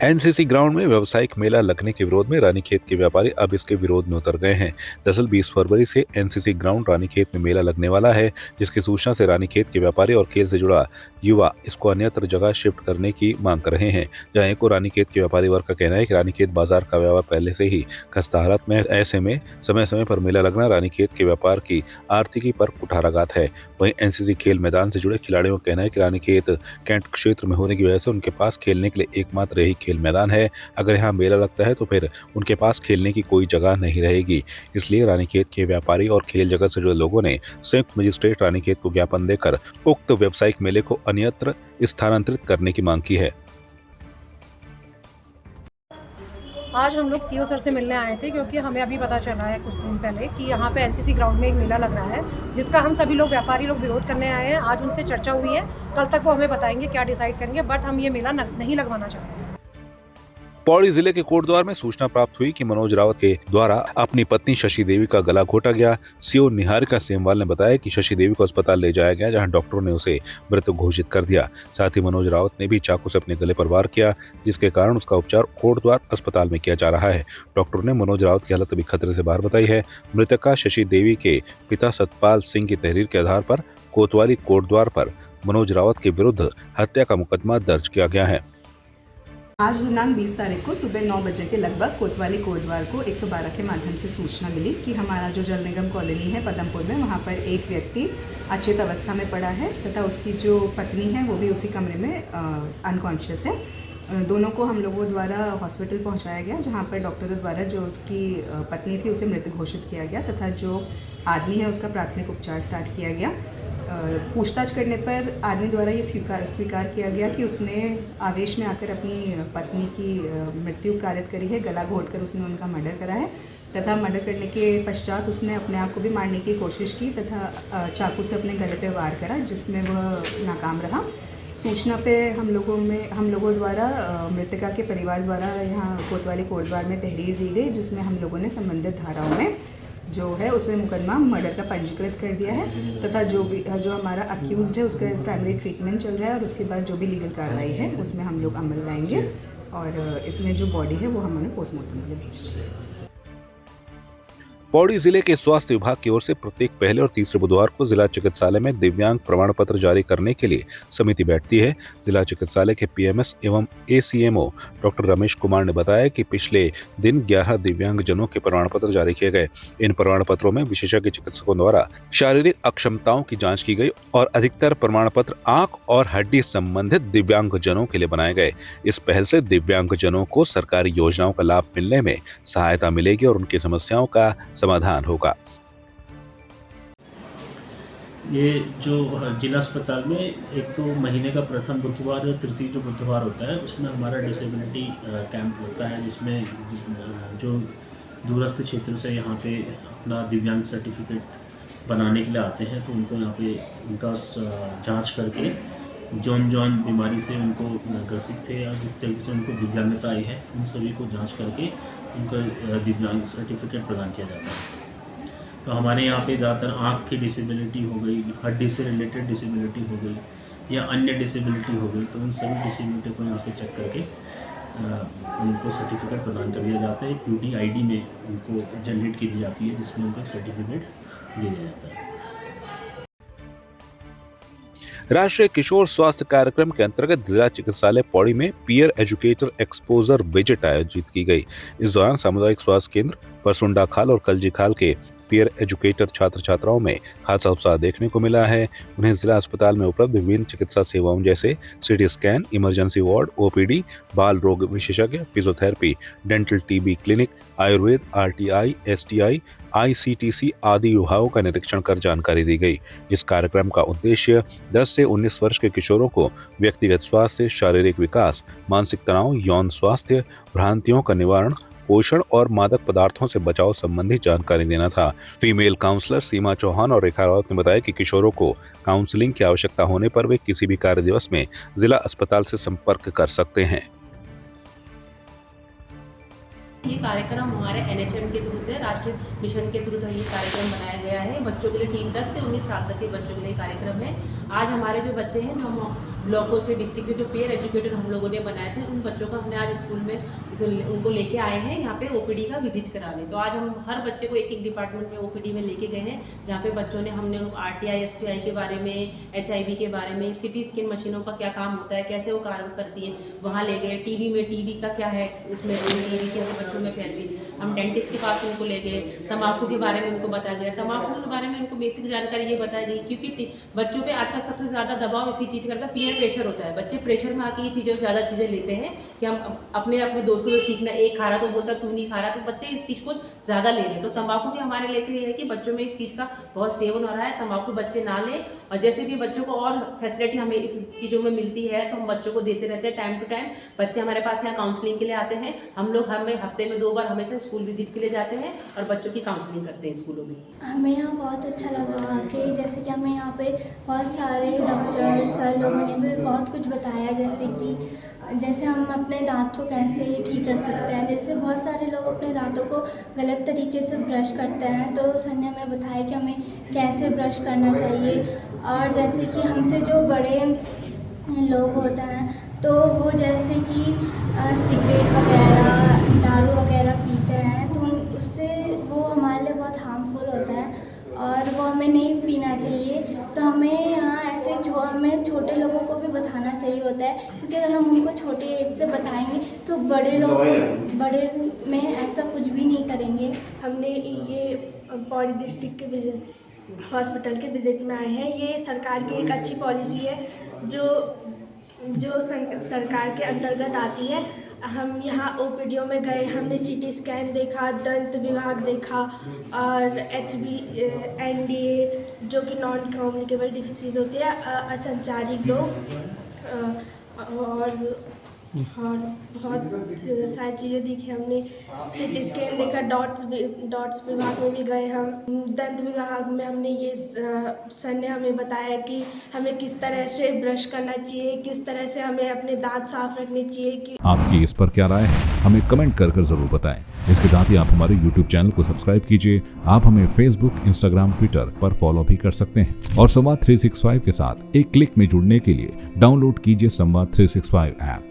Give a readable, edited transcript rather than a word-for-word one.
NCC ground में व्यावसायिक मेला लगने के विरोध में रानीखेत के व्यापारी अब इसके विरोध में उतर गए हैं। दरअसल 20 फरवरी से एनसीसी ग्राउंड रानीखेत में मेला लगने वाला है, जिसकी सूचना से रानीखेत के व्यापारी और खेल से जुड़ा युवा इसको अन्यत्र जगह शिफ्ट करने की मांग कर रहे हैं। जहां एक और रानीखेत के व्यापारी वर्ग का कहना है कि रानीखेत बाजार का व्यापार पहले से ही खस्ता हालत में है। ऐसे में समय समय पर मेला लगना रानीखेत के व्यापार की आर्थिकी पर कुठाराघात है। वहीं एनसीसी खेल मैदान से जुड़े खिलाड़ियों का कहना है कि रानीखेत कैंट क्षेत्र में होने की वजह से उनके पास खेलने के लिए एकमात्र यही खेल मैदान है। अगर यहाँ मेला लगता है तो फिर उनके पास खेलने की कोई जगह नहीं रहेगी। इसलिए रानीखेत के व्यापारी और खेल जगत से जुड़े लोगों ने संयुक्त मजिस्ट्रेट रानीखेत को ज्ञापन देकर उक्त व्यावसायिक मेले को अन्यत्र स्थानांतरित करने की मांग की है। आज हम लोग सीओ सर से मिलने आए थे क्योंकि हमें अभी पता चला है कुछ दिन पहले कि यहाँ पे एनसीसी ग्राउंड में एक मेला लग रहा है, जिसका हम सभी लोग व्यापारी लोग विरोध करने आए हैं। आज उनसे चर्चा हुई है, कल तक वो हमें बताएंगे क्या डिसाइड करेंगे, बट हम ये मेला नहीं लगवाना चाहते हैं। पौड़ी जिले के कोटद्वार में सूचना प्राप्त हुई कि मनोज रावत के द्वारा अपनी पत्नी शशि देवी का गला घोटा गया। सीओ निहारिका सेमवाल ने बताया कि शशि देवी को अस्पताल ले जाया गया, जहां डॉक्टरों ने उसे मृत घोषित कर दिया। साथ ही मनोज रावत ने भी चाकू से अपने गले पर वार किया, जिसके कारण उसका उपचार कोटद्वार अस्पताल में किया जा रहा है। डॉक्टरों ने मनोज रावत की हालत अभी खतरे से बाहर बताई है। मृतका शशि देवी के पिता सतपाल सिंह की तहरीर के आधार पर कोतवाली कोटद्वार पर मनोज रावत के विरुद्ध हत्या का मुकदमा दर्ज किया गया है। आज दिनांक 20 तारीख को सुबह 9 बजे के लगभग कोतवाली कोटद्वार को 112 के माध्यम से सूचना मिली कि हमारा जो जल निगम कॉलोनी है पदमपुर में, वहाँ पर एक व्यक्ति अचेत अवस्था में पड़ा है तथा उसकी जो पत्नी है वो भी उसी कमरे में अनकॉन्शियस है। दोनों को हम लोगों द्वारा हॉस्पिटल पहुँचाया गया, जहाँ पर डॉक्टरों द्वारा जो उसकी पत्नी थी उसे मृत घोषित किया गया तथा जो आदमी है उसका प्राथमिक उपचार स्टार्ट किया गया। पूछताछ करने पर आदमी द्वारा ये स्वीकार किया गया कि उसने आवेश में आकर अपनी पत्नी की मृत्यु कारित करी है, गला घोटकर उसने उनका मर्डर करा है तथा मर्डर करने के पश्चात उसने अपने आप को भी मारने की कोशिश की तथा चाकू से अपने गले पे वार करा, जिसमें वह नाकाम रहा। सूचना पे हम लोगों द्वारा मृतका के परिवार द्वारा यहाँ कोतवाली कोटद्वार में तहरीर दी गई, जिसमें हम लोगों ने संबंधित धाराओं में जो है उसमें मुकदमा मर्डर का पंजीकृत कर दिया है तथा जो हमारा अक्यूज्ड है उसका प्राइमरी ट्रीटमेंट चल रहा है और उसके बाद जो भी लीगल कार्रवाई है उसमें हम लोग अमल लाएंगे और इसमें जो बॉडी है वो हम उन्हें पोस्टमार्टम के लिए भेज देंगे। पौड़ी जिले के स्वास्थ्य विभाग की ओर से प्रत्येक पहले और तीसरे बुधवार को जिला चिकित्सालय में दिव्यांग प्रमाण पत्र जारी करने के लिए समिति बैठती है। जिला चिकित्सालय के पीएमएस एवं एसीएमओ डॉक्टर रमेश कुमार ने बताया कि पिछले दिन 11 दिव्यांग जनों के प्रमाण पत्र जारी किए गए। इन प्रमाण पत्रों में विशेषज्ञ चिकित्सकों द्वारा शारीरिक अक्षमताओं की जाँच की गई और अधिकतर प्रमाण पत्र आंख और हड्डी संबंधित दिव्यांग जनों के लिए बनाए गए। इस पहल से दिव्यांग जनों को सरकारी योजनाओं का लाभ मिलने में सहायता मिलेगी और उनकी समस्याओं का समाधान होगा। ये जो जिला अस्पताल में एक तो महीने का प्रथम बुधवार और तृतीय जो बुधवार होता है उसमें हमारा डिसेबिलिटी कैंप होता है, जिसमें जो दूरस्थ क्षेत्र से यहाँ पे अपना दिव्यांग सर्टिफिकेट बनाने के लिए आते हैं तो उनको यहाँ पे उनका जांच करके जौन बीमारी से उनको ग्रसित थे या जिस तरीके से उनको दिव्यांगता आई है उन सभी को जांच करके उनका दिव्यांग सर्टिफिकेट प्रदान किया जाता है। तो हमारे यहाँ पे ज़्यादातर आँख की डिसेबिलिटी हो गई, हड्डी से रिलेटेड डिसेबिलिटी हो गई या अन्य डिसेबिलिटी हो गई, तो उन सभी डिसेबिलिटी को यहाँ पे चेक करके उनको सर्टिफिकेट प्रदान कर दिया जाता है। UDID में उनको जनरेट की जाती है, जिसमें उनको सर्टिफिकेट दिया जाता है। राष्ट्रीय किशोर स्वास्थ्य कार्यक्रम के अंतर्गत जिला चिकित्सालय पौड़ी में पीयर एजुकेटर एक्सपोजर विजिट आयोजित की गई। इस दौरान सामुदायिक स्वास्थ्य केंद्र परसुंडा खाल और कलजी खाल के पीयर एजुकेटर छात्र छात्राओं में खासा उत्साह देखने को मिला है। उन्हें जिला अस्पताल में उपलब्ध विभिन्न चिकित्सा सेवाओं जैसे CT scan, emergency ward, OPD, बाल रोग विशेषज्ञ, physiotherapy, dental TB clinic, Ayurveda, RTI, STI, ICTC आदि विभागों का निरीक्षण कर जानकारी दी गई। इस कार्यक्रम का उद्देश्य 10 से 19 वर्ष के किशोरों को व्यक्तिगत स्वास्थ्य, शारीरिक विकास, मानसिक तनाव, यौन स्वास्थ्य, भ्रांतियों का निवारण, पोषण और मादक पदार्थों से बचाव संबंधी जानकारी देना था। फीमेल काउंसलर सीमा चौहान और रेखा रावत ने बताया कि किशोरों को काउंसलिंग की आवश्यकता होने पर वे किसी भी कार्य दिवस में जिला अस्पताल से संपर्क कर सकते हैं। ये कार्यक्रम हमारे NHM के थ्रू है, राष्ट्रीय मिशन के थ्रू ये कार्यक्रम बनाया गया है। बच्चों के लिए 10 से 19 साल तक के बच्चों के लिए कार्यक्रम है। आज हमारे जो बच्चे हैं, जो हम ब्लॉकों से, डिस्ट्रिक्ट से जो पीयर एजुकेटर हम लोगों ने बनाए थे, उन बच्चों को हमने आज स्कूल में उनको लेके आए हैं यहाँ पे OPD का विजिट कराने। तो आज हम हर बच्चे को एक डिपार्टमेंट में OPD में लेके गए हैं, जहाँ पे बच्चों ने हमने RTI STI के बारे में, HIV के बारे में, CT स्कैन मशीनों का क्या काम होता है, कैसे वो काम करती है, वहाँ ले गए। TB का क्या है, उसमें TB कैसे बच्चों में फैलती है, हम डेंटिस्ट के पास उनको ले गए। तम्बाकू के बारे में उनको बताया गया, तम्बाकू के बारे में उनको बेसिक जानकारी ये बताई गई, क्योंकि बच्चों पे आजकल सबसे ज़्यादा दबाव इसी चीज़ का रहता है, पीयर प्रेशर होता है। बच्चे प्रेशर में आके ये चीज़ें ज़्यादा चीज़ें लेते हैं कि हम अपने दोस्तों से सीखना, एक खा रहा तो बोलता तू नहीं खा रहा, तो बच्चे इस चीज़ को ज़्यादा ले रहे हैं। तो तम्बाकू के हमारे लेकर ये है कि बच्चों में इस चीज़ का बहुत सेवन हो रहा है, तम्बाकू बच्चे ना लें। और जैसे भी बच्चों को और फैसिलिटी हमें इस चीज़ों में मिलती है तो हम बच्चों को देते रहते हैं टाइम टू टाइम। बच्चे हमारे पास यहाँ काउंसलिंग के लिए आते हैं, हम लोग हमें हफ्ते में 2 बार हमेशा स्कूल विजिट के लिए जाते हैं और बच्चों की काउंसलिंग करते हैं स्कूलों में। हमें यहाँ बहुत अच्छा लगा आके, जैसे कि हमें यहाँ पे बहुत सारे डॉक्टर सर लोगों ने भी बहुत कुछ बताया, जैसे हम अपने दांत को कैसे ठीक रख सकते हैं। जैसे बहुत सारे लोग अपने दांतों को गलत तरीके से ब्रश करते हैं, तो सर ने हमें बताया कि हमें कैसे ब्रश करना चाहिए। और जैसे कि हमसे जो बड़े लोग होते हैं तो वो जैसे कि सिगरेट वगैरह, दारू वगैरह पीते हैं, तो उससे वो हमारे लिए बहुत हार्मफुल होता है और वो हमें नहीं पीना चाहिए। तो हमें यहाँ ऐसे हमें छोटे लोगों को भी बताना चाहिए होता है, क्योंकि अगर हम उनको छोटे एज से बताएंगे तो बड़े में ऐसा कुछ भी नहीं करेंगे। हमने ये पौड़ी डिस्ट्रिक्ट के हॉस्पिटल के विजिट में आए हैं। ये सरकार की एक अच्छी पॉलिसी है जो सरकार के अंतर्गत आती है। हम यहाँ OPD में गए, हमने CT स्कैन देखा, दंत विभाग देखा और NDA जो कि नॉन कम्युनिकेबल डिसीज़ होती है, असंचारिक रोग, और बहुत सारी चीज़ें देखी हमने। CT स्कैन देखा, डॉट्स विभाग में भी गए हम। दंत विभाग में हमने ये सर ने हमें बताया कि हमें किस तरह से ब्रश करना चाहिए, किस तरह से हमें अपने दांत साफ रखने चाहिए। कि आपकी इस पर क्या राय है, हमें कमेंट कर जरूर बताएं। इसके साथ ही आप हमारे YouTube चैनल को सब्सक्राइब कीजिए। आप हमें Facebook, Instagram, Twitter पर फॉलो भी कर सकते हैं और संवाद 365 के साथ एक क्लिक में जुड़ने के लिए डाउनलोड कीजिए संवाद 365 ऐप।